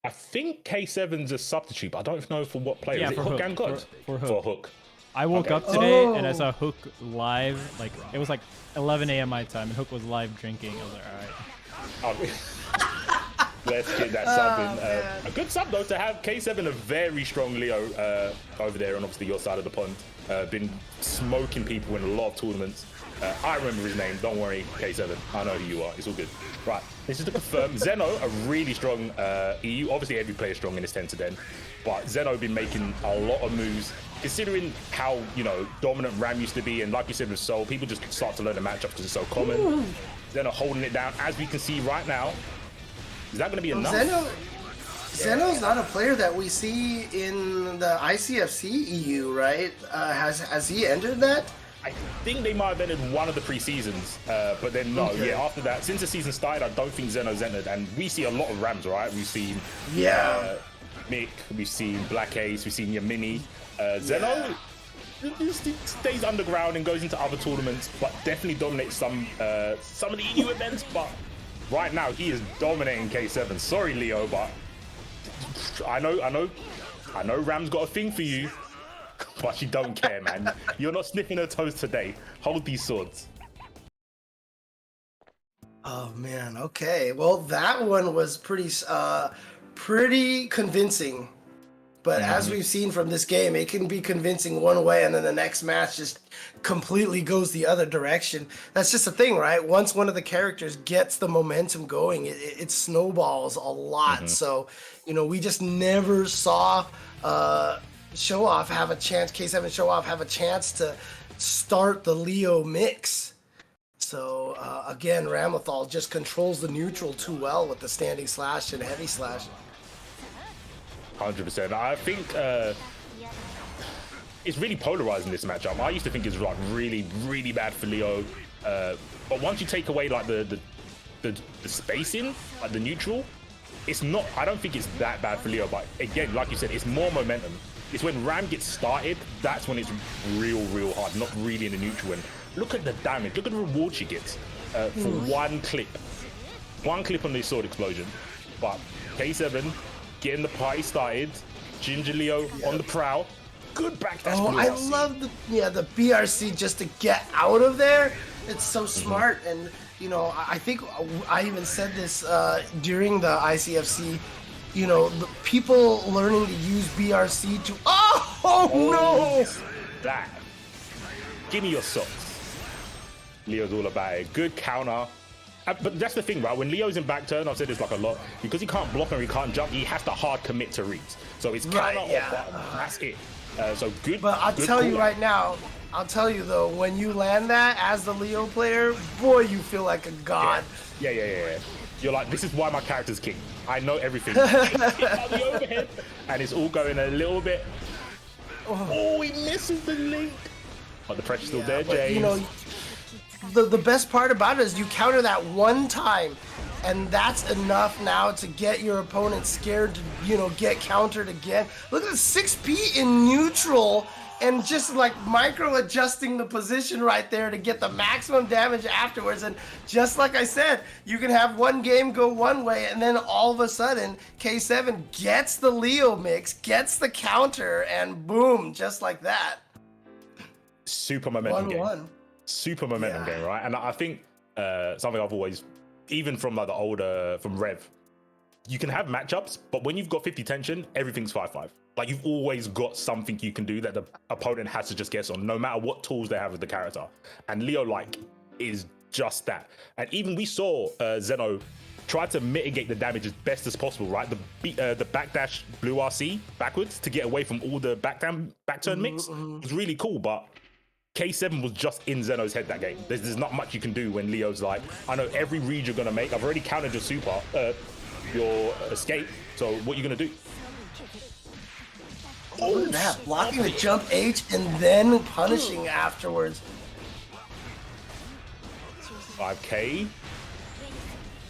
I think K7's a substitute, but I don't know for what player. Yeah, Is it for Hook Hook. and God? For Hook. For Hook. I woke up today and I saw Hook live. Like it was like 11 a.m. my time, and Hook was live drinking. I was like, all right. Let's get that sub in. A good sub though to have K7, a very strong Leo over there on obviously your side of the pond. Been smoking people in a lot of tournaments. I remember his name. Don't worry, K7. I know who you are. It's all good. Right. This is to confirm. Zeno, a really strong EU. Obviously, every player is strong in this 10 to 10, but Zeno been making a lot of moves. Considering how, you know, dominant Ram used to be, and like you said with Soul, people just start to learn the matchup because it's so common. Zeno holding it down, as we can see right now. Is that going to be enough? Zeno's not a player that we see in the ICFC EU, right? Has he entered that? I think they might have entered one of the pre-seasons, but then no. Okay. Yeah, after that, since the season started, I don't think Zeno's entered, and we see a lot of Rams, right? We've seen Mick, we've seen Black Ace, we've seen Yamini. Zeno stays underground and goes into other tournaments, but definitely dominates some of the EU events. But right now, he is dominating K7. Sorry, Leo, but I know Ram's got a thing for you, but you don't care, man. You're not sniffing her toes today. Hold these swords. Oh man, okay. Well, that one was pretty convincing. But as we've seen from this game, it can be convincing one way, and then the next match just completely goes the other direction. That's just the thing, right? Once one of the characters gets the momentum going, it snowballs a lot. So, you know, we just never saw Showoff have a chance, K7 Showoff have a chance to start the Leo mix. So, again, Ramathal just controls the neutral too well with the standing slash and heavy slash. 100%. I think it's really polarizing, this matchup. I used to think it was like really, really bad for Leo, but once you take away like the spacing, like the neutral, it's not. I don't think it's that bad for Leo. But again, like you said, it's more momentum. It's when Ram gets started, that's when it's real hard. Not really in the neutral. And look at the damage. Look at the reward she gets for one clip on the sword explosion. But K7. Getting the party started. Ginger Leo on the prowl. Good backdash. Oh, I love the BRC just to get out of there. It's so smart. And, you know, I think I even said this during the ICFC. You know, the people learning to use BRC to... Oh no! That. Give me your socks. Leo's all about it. Good counter. But that's the thing, right? When Leo's in back turn, I've said this like a lot, because he can't block and he can't jump, he has to hard commit to reads. So it's counter or button. That's it. So good. But I'll tell you right now, I'll tell you though, when you land that as the Leo player, boy, you feel like a god. Yeah. You're like, this is why my character's king. I know everything. The overhead, and it's all going a little bit. Oh, he misses the link. But the pressure's still there, James. You know, the best part about it is you counter that one time, and that's enough now to get your opponent scared to, you know, get countered again. Look at the 6P in neutral, and just like micro adjusting the position right there to get the maximum damage afterwards. And just like I said, you can have one game go one way, and then all of a sudden K7 gets the Leo mix, gets the counter, and boom, just like that. Super momentum game. 1-1. Super momentum game, right? And I think something I've always, even from like the older, from Rev, you can have matchups, but when you've got 50 tension, everything's 5-5. Like you've always got something you can do that the opponent has to just guess on, no matter what tools they have with the character. And Leo like is just that. And even we saw Zeno try to mitigate the damage as best as possible, right? The backdash blue RC backwards to get away from all the back turn mix was really cool, but K7 was just in Zeno's head that game. There's not much you can do when Leo's like, I know every read you're gonna make. I've already counted your super, your escape. So what are you gonna do? Oh, that blocking the jump H and then punishing afterwards. 5K.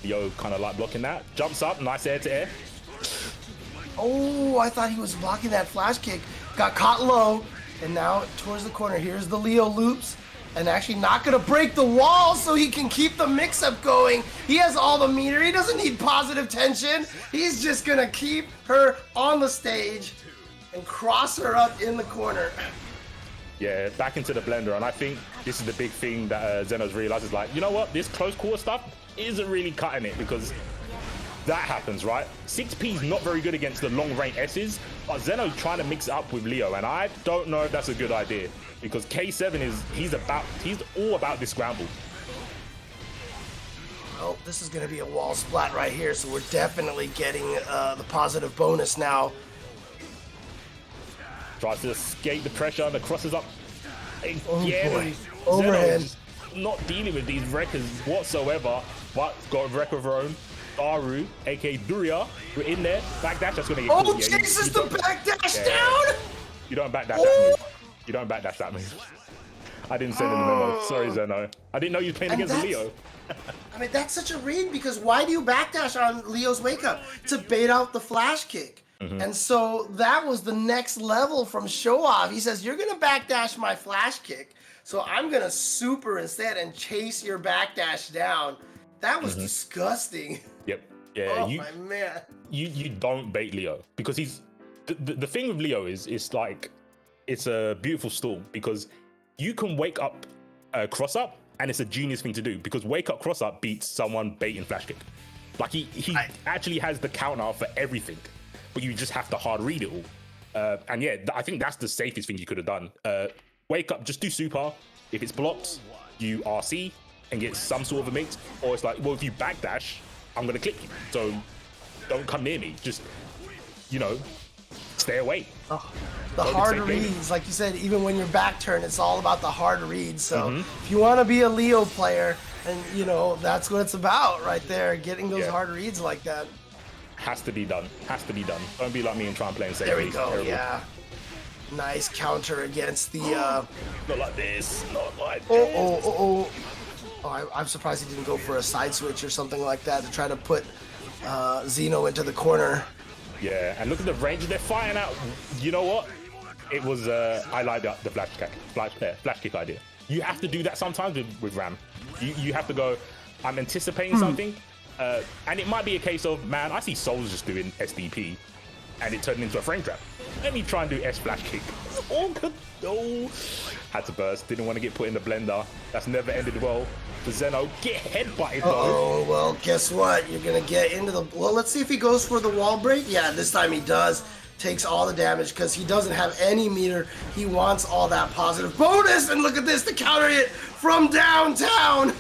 Leo kind of like blocking that. Jumps up, nice air to air. Oh, I thought he was blocking that flash kick. Got caught low. And now towards the corner, here's the Leo loops. and actually not gonna break the wall so he can keep the mix-up going. He has all the meter. He doesn't need positive tension. He's just gonna keep her on the stage and cross her up in the corner. Yeah, back into the blender, and I think this is the big thing that Zeno's realized is like, you know what, this close quarter stuff isn't really cutting it, because that happens, right? 6P's not very good against the long range S's, but Zeno's trying to mix it up with Leo, and I don't know if that's a good idea, because K7 he's all about this scramble. Oh, this is gonna be a wall splat right here, so we're definitely getting the positive bonus now. Tries to escape the pressure and the crosses up again. Oh boy, overhead. Not dealing with these wreckers whatsoever, but got a wrecker of her own. Daru, aka Duria, we're in there. Backdash, that's gonna get caught. Chases the backdash down! You don't backdash that move. You don't backdash that move. I didn't send in the memo. Sorry, Zeno. I didn't know you were playing against Leo. I mean, that's such a read, because why do you backdash on Leo's wake up? To bait out the flash kick. And so that was the next level from Showoff. He says, you're gonna backdash my flash kick, so I'm gonna super instead and chase your backdash down. That was disgusting. Yep. Yeah. Oh my man. You don't bait Leo, because he's the thing with Leo is it's like it's a beautiful storm, because you can wake up cross up, and it's a genius thing to do, because wake up cross up beats someone baiting flash kick. Like he actually has the counter for everything, but you just have to hard read it all. And yeah, I think that's the safest thing you could have done. Wake up, just do super. If it's blocked, you RC and get some sort of a mix, or it's like, well, if you backdash, I'm gonna click you, so don't come near me. Just, you know, stay away. Oh, the hard reads, like you said, even when you're back turn, it's all about the hard reads. So if you want to be a Leo player, and you know, that's what it's about right there, getting those hard reads like that. Has to be done. Has to be done. Don't be like me and try and play and say. There we go. Terrible. Yeah. Nice counter against the. Not like this. Not like this. Oh, I'm surprised he didn't go for a side switch or something like that to try to put Zeno into the corner. Yeah, and look at the range they're firing out. You know what? It was I like the flash kick idea. You have to do that sometimes with Ram. You have to go, I'm anticipating something, and it might be a case of, man, I see Souls just doing SDP, and it turned into a frame trap. Let me try and do S flash kick. Oh, had to burst. Didn't want to get put in the blender. That's never ended well. For Zeno, get headbutted though. Oh, well, guess what? You're gonna get into the. Well, let's see if he goes for the wall break. Yeah, this time he does. Takes all the damage because he doesn't have any meter. He wants all that positive bonus, and look at this, the counter hit from downtown.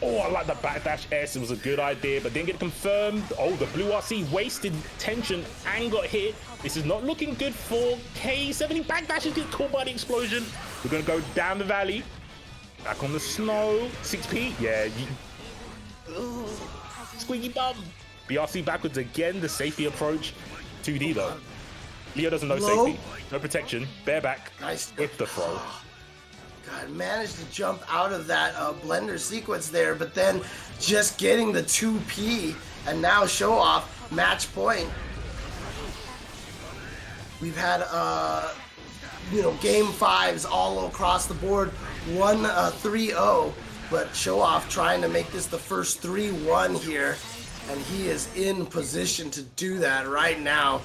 Oh, I like the backdash S. It was a good idea, but didn't get confirmed. Oh, the blue RC wasted tension and got hit. This is not looking good for K7. Backdashes get caught by the explosion. We're gonna go down the valley. Back on the snow. 6P. Yeah. Squeaky bum. BRC backwards again. The safety approach. 2D though. Leo doesn't know safety. No protection. Bareback. Nice. With the throw. God, managed to jump out of that blender sequence there, but then just getting the 2P, and now Showoff match point. We've had game 5s all across the board, 1-3-0, but Showoff trying to make this the first 3-1 here, and he is in position to do that right now.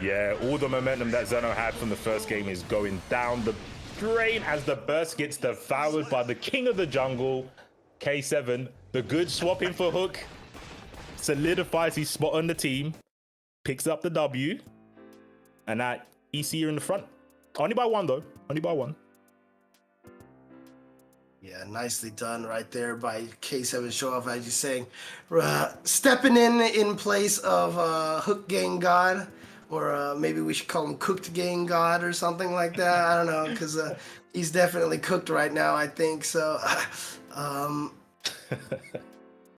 Yeah, all the momentum that Zeno had from the first game is going down the drain as the burst gets devoured by the king of the jungle, K7. The good swap in for Hook solidifies his spot on the team, picks up the W, and that EC are in the front. Only by one though, only by one. Yeah, nicely done right there by K7 Showoff, as you're saying. Stepping in place of Hook Gang God. Or maybe we should call him Cooked Gang God or something like that. I don't know, because he's definitely cooked right now, I think. So,